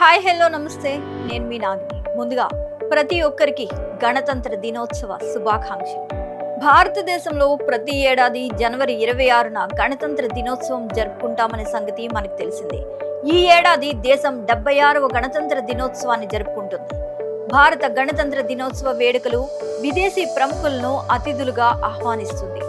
Hi hello నమస్తే, నేను మీ నాగిని. ముందుగా ప్రతి ఒక్కరికి గణతంత్ర దినోత్సవ శుభాకాంక్షలు. భారతదేశంలో ప్రతి ఏడాది జనవరి 26న గణతంత్ర దినోత్సవం జరుపుకుంటామనే సంగతి మనకు తెలిసిందే. ఈ ఏడాది దేశం 76వ గణతంత్ర దినోత్సవాన్ని జరుపుకుంటుంది. భారత గణతంత్ర దినోత్సవ వేడుకలు విదేశీ ప్రముఖులను అతిథులుగా ఆహ్వానిస్తుంది.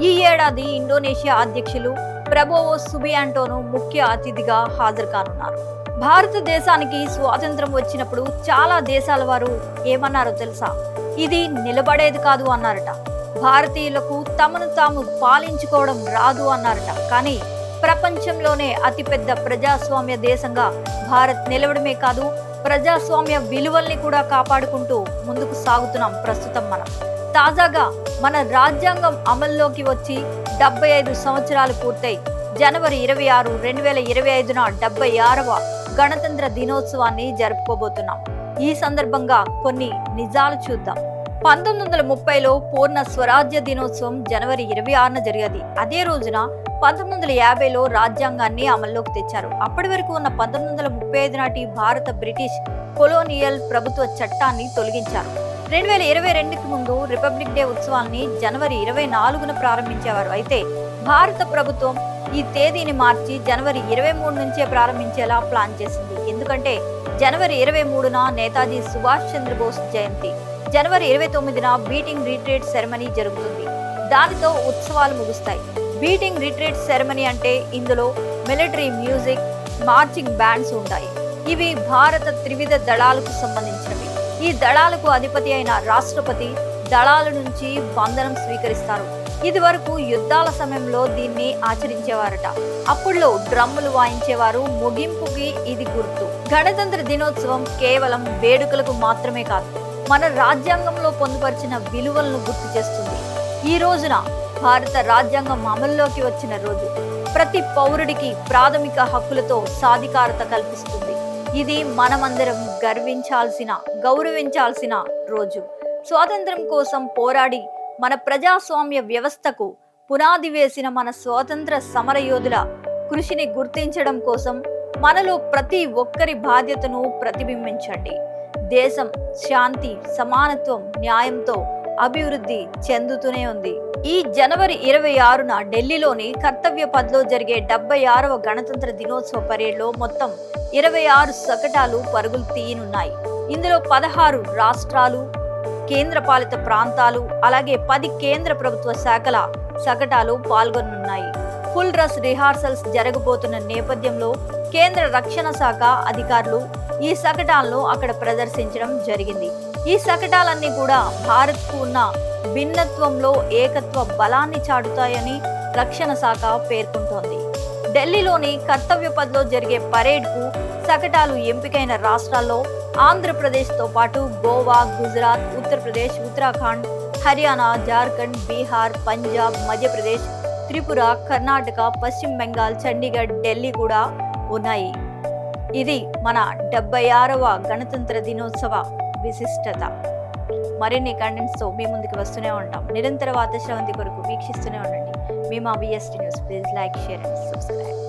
ఈ ఏడాది ఇండోనేషియా అధ్యక్షులు ప్రబోవో సుబియాంటోను ముఖ్య అతిథిగా హాజరు కానున్నారు. భారతదేశానికి స్వాతంత్రం వచ్చినప్పుడు చాలా దేశాల వారు ఏమన్నారో తెలుసా? ఇది నిలబడేది కాదు అన్నారట. భారతీయులకు తమను తాము పాలించుకోవడం రాదు అన్నారట. కానీ ప్రపంచంలోనే అతిపెద్ద ప్రజాస్వామ్య దేశంగా భారత్ నిలవడమే కాదు, ప్రజాస్వామ్య విలువల్ని కూడా కాపాడుకుంటూ ముందుకు సాగుతున్నాం ప్రస్తుతం మనం. తాజాగా మన రాజ్యాంగం అమల్లోకి వచ్చి 75 సంవత్సరాలు పూర్తయి జనవరి 26, 2025న 76వ గణతంత్ర దినోత్సవాన్ని జరుపుకోబోతున్నాం. ఈ సందర్భంగా కొన్ని నిజాలు చూద్దాం. 1930లో పూర్ణ స్వరాజ్య దినోత్సవం జనవరి 26న జరిగేది. అదే రోజున 1950లో రాజ్యాంగాన్ని అమల్లోకి తెచ్చారు. అప్పటి వరకు ఉన్న 1935 నాటి భారత బ్రిటిష్ కొలోనియల్ ప్రభుత్వ చట్టాన్ని తొలగించారు. 2022కి ముందు రిపబ్లిక్ డే ఉత్సవాన్ని జనవరి 24న ప్రారంభించేవారు. అయితే భారత ప్రభుత్వం ఈ తేదీని మార్చి జనవరి 23 నుంచే ప్రారంభించేలా ప్లాన్ చేసింది. ఎందుకంటే జనవరి 23న నేతాజీ సుభాష్ చంద్రబోస్ జయంతి, జనవరి 29న బీటింగ్ రిట్రీట్ సెరమనీ జరుగుతుంది. దానితో ఉత్సవాలు ముగుస్తాయి. బీటింగ్ రిట్రీట్ సెరమనీ అంటే ఇందులో మిలిటరీ మ్యూజిక్, మార్చింగ్ బ్యాండ్స్ ఉంటాయి. ఇవి భారత త్రివిధ దళాలకు సంబంధించినవి. ఈ దళాలకు అధిపతి అయిన రాష్ట్రపతి దళాల నుంచి వందనం స్వీకరిస్తారు. ఇది వరకు యుద్ధాల సమయంలో దీన్ని ఆచరించేవారట. అప్పుడులో డ్రమ్ములు వాయించేవారు. ముగింపుకి ఇది గుర్తు. గణతంత్ర దినోత్సవం కేవలం వేడుకలకు మాత్రమే కాదు, మన రాజ్యాంగంలో పొందుపరిచిన విలువలను గుర్తు చేస్తుంది. ఈ రోజున భారత రాజ్యాంగం అమల్లోకి వచ్చిన రోజు. ప్రతి పౌరుడికి ప్రాథమిక హక్కులతో సాధికారత కల్పిస్తుంది. ఇది మనమందరం గౌరవించాల్సిన రోజు. స్వాతంత్రం కోసం పోరాడి మన ప్రజాస్వామ్య వ్యవస్థకు పునాది వేసిన మన స్వాతంత్ర సమరయోధుల కృషిని గుర్తించడం కోసం మనలో ప్రతి ఒక్కరి బాధ్యతను ప్రతిబింబించండి. దేశం శాంతి, సమానత్వం, న్యాయంతో అభివృద్ధి చెందుతూనే ఉంది. ఈ జనవరి 26న ఢిల్లీలోని కర్తవ్య పథ్లో జరిగే 76వ గణతంత్ర దినోత్సవ పరేడ్లో మొత్తం 26 శకటాలు పరుగులు తీయనున్నాయి. ఇందులో 16 రాష్ట్రాలు, కేంద్రపాలిత ప్రాంతాలు, అలాగే 10 కేంద్ర ప్రభుత్వ శాఖల శకటాలు పాల్గొనున్నాయి. ఫుల్ డ్రెస్ రిహార్సల్స్ జరగబోతున్న నేపథ్యంలో కేంద్ర రక్షణ శాఖ అధికారులు ఈ శకటాలను అక్కడ ప్రదర్శించడం జరిగింది. ఈ శకటాలన్నీ కూడా భారత్కు ఉన్న భిన్నత్వంలో ఏకత్వ బలాన్ని చాటుతాయని రక్షణ శాఖ పేర్కొంటోంది. ఢిల్లీలోని కర్తవ్య పథ్లో జరిగే పరేడ్కు శకటాలు ఎంపికైన రాష్ట్రాల్లో ఆంధ్రప్రదేశ్తో పాటు గోవా, గుజరాత్, ఉత్తరప్రదేశ్, ఉత్తరాఖండ్, హర్యానా, జార్ఖండ్, బీహార్, పంజాబ్, మధ్యప్రదేశ్, త్రిపుర, కర్ణాటక, పశ్చిమ బెంగాల్, చండీగఢ్, ఢిల్లీ కూడా ఉన్నాయి. ఇది మన 76వ గణతంత్ర దినోత్సవ విశిష్టత. మరిన్ని కంటెంట్స్తో మీ ముందుకు వస్తూనే ఉంటాం. నిరంతర వార్తా శ్రవంతి కొరకు వీక్షిస్తూనే ఉండండి. మీ మా VST news. Please like, share and subscribe.